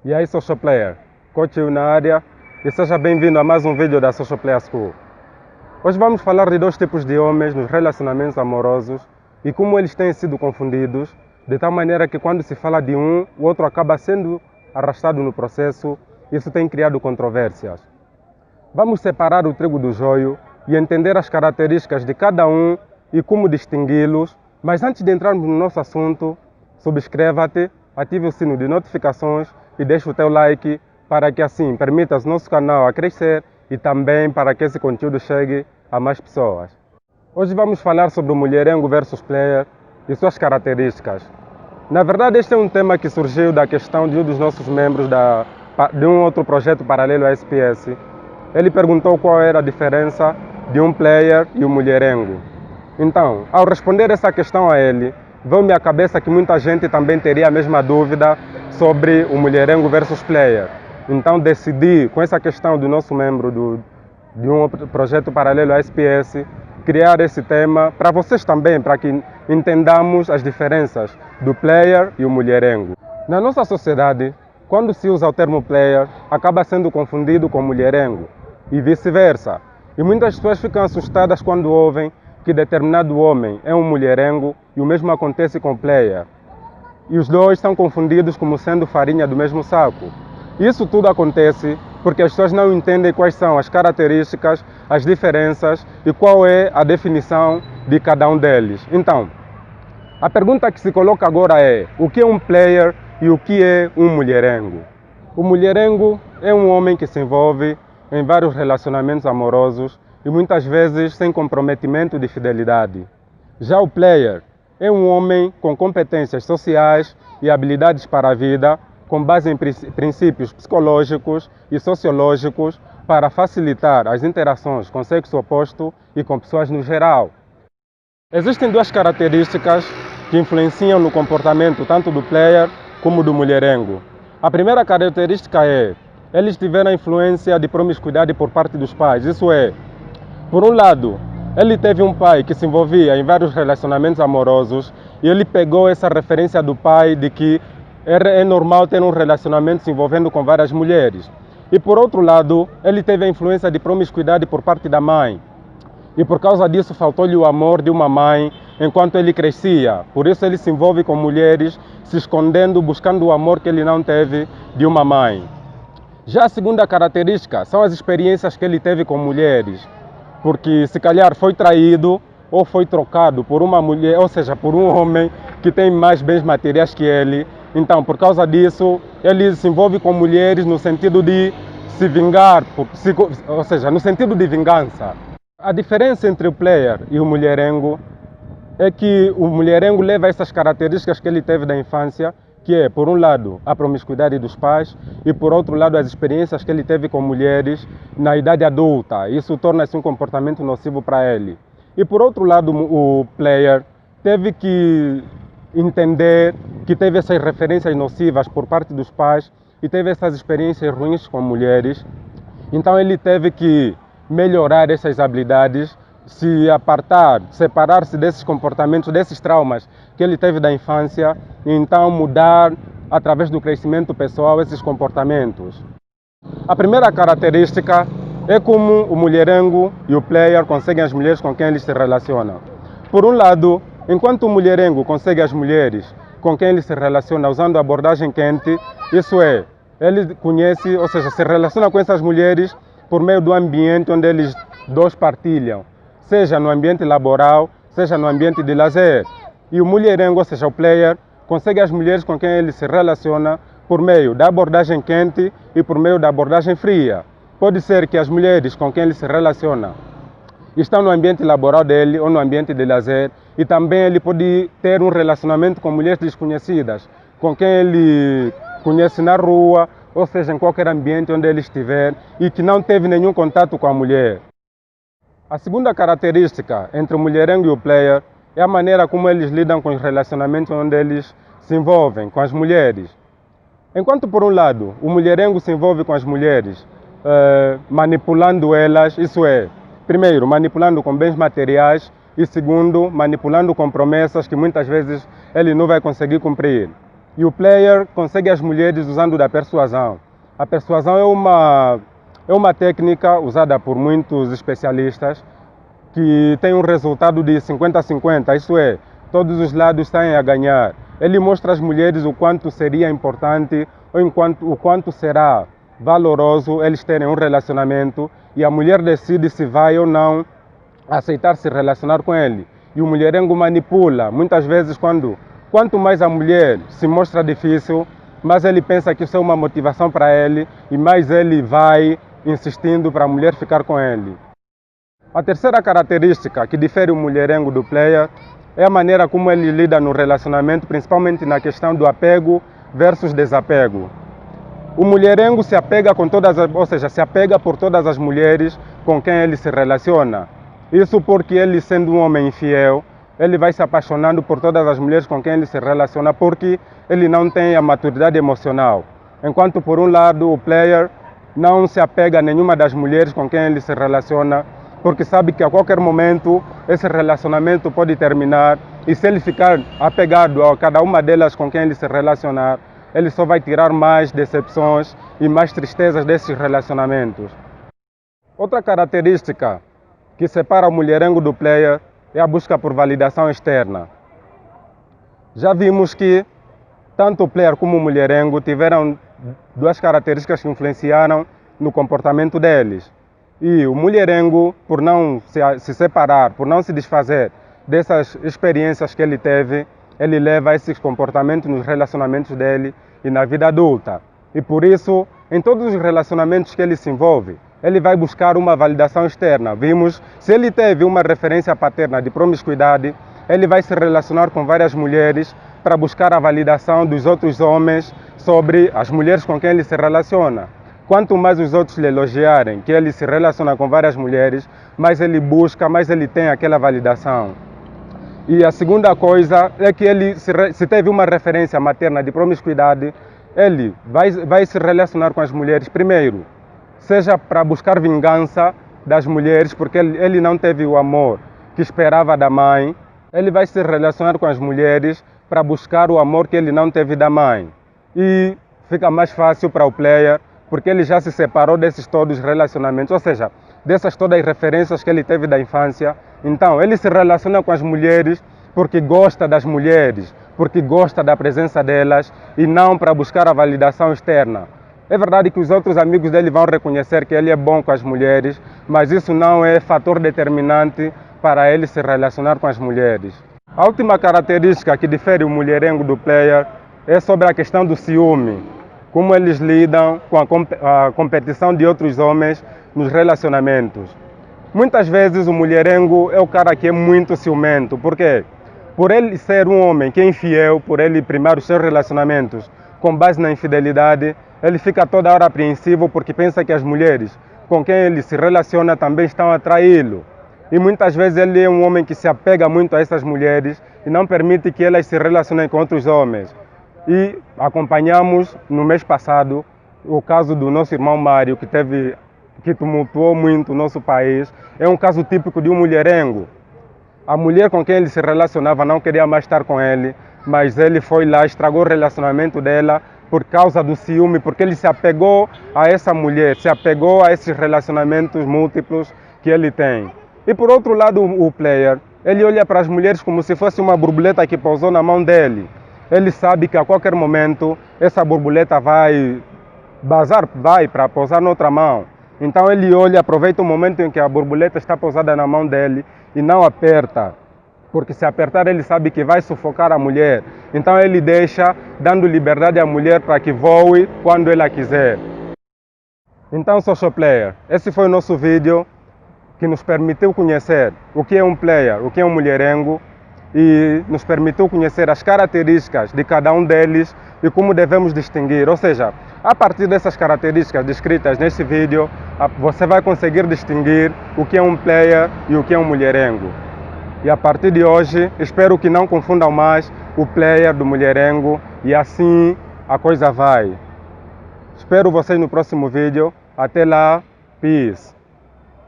E aí, Social Player, Coach Will na área e seja bem-vindo a mais um vídeo da Social Player School. Hoje vamos falar de dois tipos de homens nos relacionamentos amorosos e como eles têm sido confundidos, de tal maneira que quando se fala de um, o outro acaba sendo arrastado no processo. Isso tem criado controvérsias. Vamos separar o trigo do joio e entender as características de cada um e como distingui-los, mas antes de entrarmos no nosso assunto, subscreva-te, ative o sino de notificações e deixe o teu like para que assim permitas nosso canal a crescer e também para que esse conteúdo chegue a mais pessoas. Hoje vamos falar sobre o mulherengo versus player e suas características. Na verdade, este é um tema que surgiu da questão de um dos nossos membros de um outro projeto paralelo à SPS. Ele perguntou qual era a diferença de um player e um mulherengo. Então, ao responder essa questão a ele, veio-me à cabeça que muita gente também teria a mesma dúvida sobre o mulherengo versus player. Então decidi, com essa questão do nosso membro de um projeto paralelo à SPS, criar esse tema para vocês também, para que entendamos as diferenças do player e o mulherengo. Na nossa sociedade, quando se usa o termo player, acaba sendo confundido com mulherengo e vice-versa. E muitas pessoas ficam assustadas quando ouvem que determinado homem é um mulherengo e o mesmo acontece com o player. E os dois são confundidos como sendo farinha do mesmo saco. Isso tudo acontece porque as pessoas não entendem quais são as características, as diferenças e qual é a definição de cada um deles. Então, a pergunta que se coloca agora é: o que é um player e o que é um mulherengo? O mulherengo é um homem que se envolve em vários relacionamentos amorosos e muitas vezes sem comprometimento de fidelidade. Já o player é um homem com competências sociais e habilidades para a vida, com base em princípios psicológicos e sociológicos para facilitar as interações com o sexo oposto e com pessoas no geral. Existem duas características que influenciam no comportamento tanto do player como do mulherengo. A primeira característica é: eles tiveram a influência de promiscuidade por parte dos pais. Isso é, por um lado, ele teve um pai que se envolvia em vários relacionamentos amorosos e ele pegou essa referência do pai de que é normal ter um relacionamento se envolvendo com várias mulheres. E por outro lado, ele teve a influência de promiscuidade por parte da mãe. E por causa disso faltou-lhe o amor de uma mãe enquanto ele crescia. Por isso ele se envolve com mulheres, se escondendo, buscando o amor que ele não teve de uma mãe. Já a segunda característica são as experiências que ele teve com mulheres. Porque se calhar foi traído ou foi trocado por uma mulher, ou seja, por um homem que tem mais bens materiais que ele. Então, por causa disso, ele se envolve com mulheres no sentido de se vingar, ou seja, no sentido de vingança. A diferença entre o player e o mulherengo é que o mulherengo leva essas características que ele teve da infância, que é, por um lado, a promiscuidade dos pais e, por outro lado, as experiências que ele teve com mulheres na idade adulta. Isso torna-se um comportamento nocivo para ele. E, por outro lado, o player teve que entender que teve essas referências nocivas por parte dos pais e teve essas experiências ruins com mulheres. Então, ele teve que melhorar essas habilidades, se apartar, separar-se desses comportamentos, desses traumas que ele teve da infância e então mudar através do crescimento pessoal esses comportamentos. A primeira característica é como o mulherengo e o player conseguem as mulheres com quem eles se relacionam. Por um lado, enquanto o mulherengo consegue as mulheres com quem ele se relaciona usando a abordagem quente, isso é, ele conhece, ou seja, se relaciona com essas mulheres por meio do ambiente onde eles dois partilham, seja no ambiente laboral, seja no ambiente de lazer. E o mulherengo, ou seja, o player, consegue as mulheres com quem ele se relaciona por meio da abordagem quente e por meio da abordagem fria. Pode ser que as mulheres com quem ele se relaciona estão no ambiente laboral dele ou no ambiente de lazer e também ele pode ter um relacionamento com mulheres desconhecidas, com quem ele conhece na rua, ou seja, em qualquer ambiente onde ele estiver e que não teve nenhum contato com a mulher. A segunda característica entre o mulherengo e o player é a maneira como eles lidam com os relacionamentos onde eles se envolvem com as mulheres. Enquanto, por um lado, o mulherengo se envolve com as mulheres, manipulando elas, isso é, primeiro, manipulando com bens materiais e segundo, manipulando com promessas que muitas vezes ele não vai conseguir cumprir. E o player consegue as mulheres usando da persuasão. A persuasão é uma técnica usada por muitos especialistas que tem um resultado de 50-50, isso é, todos os lados saem a ganhar. Ele mostra às mulheres o quanto seria importante ou o quanto será valoroso eles terem um relacionamento e a mulher decide se vai ou não aceitar se relacionar com ele. E o mulherengo manipula, muitas vezes quanto mais a mulher se mostra difícil, mais ele pensa que isso é uma motivação para ele e mais ele vai insistindo para a mulher ficar com ele. A terceira característica que difere o mulherengo do player é a maneira como ele lida no relacionamento, principalmente na questão do apego versus desapego. O mulherengo se apega se apega por todas as mulheres com quem ele se relaciona. Isso porque ele, sendo um homem infiel, ele vai se apaixonando por todas as mulheres com quem ele se relaciona porque ele não tem a maturidade emocional. Enquanto, por um lado, o player não se apega a nenhuma das mulheres com quem ele se relaciona, porque sabe que a qualquer momento esse relacionamento pode terminar e se ele ficar apegado a cada uma delas com quem ele se relacionar, ele só vai tirar mais decepções e mais tristezas desses relacionamentos. Outra característica que separa o mulherengo do player é a busca por validação externa. Já vimos que tanto o player como o mulherengo tiveram duas características que influenciaram no comportamento deles. E o mulherengo, por não se separar, por não se desfazer dessas experiências que ele teve, ele leva esses comportamentos nos relacionamentos dele e na vida adulta. E por isso, em todos os relacionamentos que ele se envolve, ele vai buscar uma validação externa. Vimos, se ele teve uma referência paterna de promiscuidade, ele vai se relacionar com várias mulheres para buscar a validação dos outros homens sobre as mulheres com quem ele se relaciona. Quanto mais os outros lhe elogiarem que ele se relaciona com várias mulheres, mais ele busca, mais ele tem aquela validação. E a segunda coisa é que ele, se teve uma referência materna de promiscuidade, ele vai se relacionar com as mulheres primeiro, seja para buscar vingança das mulheres, porque ele não teve o amor que esperava da mãe, ele vai se relacionar com as mulheres para buscar o amor que ele não teve da mãe. E fica mais fácil para o player, porque ele já se separou desses todos os relacionamentos, ou seja, dessas todas as referências que ele teve da infância. Então, ele se relaciona com as mulheres porque gosta das mulheres, porque gosta da presença delas e não para buscar a validação externa. É verdade que os outros amigos dele vão reconhecer que ele é bom com as mulheres, mas isso não é fator determinante para ele se relacionar com as mulheres. A última característica que difere o mulherengo do player é sobre a questão do ciúme. Como eles lidam com a competição de outros homens nos relacionamentos. Muitas vezes o mulherengo é o cara que é muito ciumento, porque por ele ser um homem que é infiel, por ele primar os seus relacionamentos com base na infidelidade, ele fica toda hora apreensivo porque pensa que as mulheres com quem ele se relaciona também estão a traí-lo. E muitas vezes ele é um homem que se apega muito a essas mulheres e não permite que elas se relacionem com outros homens. E acompanhamos no mês passado o caso do nosso irmão Mário, que tumultuou muito o nosso país. É um caso típico de um mulherengo. A mulher com quem ele se relacionava não queria mais estar com ele, mas ele foi lá, estragou o relacionamento dela por causa do ciúme, porque ele se apegou a essa mulher, se apegou a esses relacionamentos múltiplos que ele tem. E por outro lado, o player, ele olha para as mulheres como se fosse uma borboleta que pousou na mão dele. Ele sabe que a qualquer momento essa borboleta vai para pousar noutra mão. Então ele olha, aproveita o momento em que a borboleta está pousada na mão dele e não aperta. Porque se apertar ele sabe que vai sufocar a mulher. Então ele deixa, dando liberdade à mulher para que voe quando ela quiser. Então, Social Player, esse foi o nosso vídeo que nos permitiu conhecer o que é um player, o que é um mulherengo, e nos permitiu conhecer as características de cada um deles e como devemos distinguir. Ou seja, a partir dessas características descritas neste vídeo, você vai conseguir distinguir o que é um player e o que é um mulherengo. E a partir de hoje, espero que não confundam mais o player do mulherengo e assim a coisa vai. Espero vocês no próximo vídeo. Até lá, peace!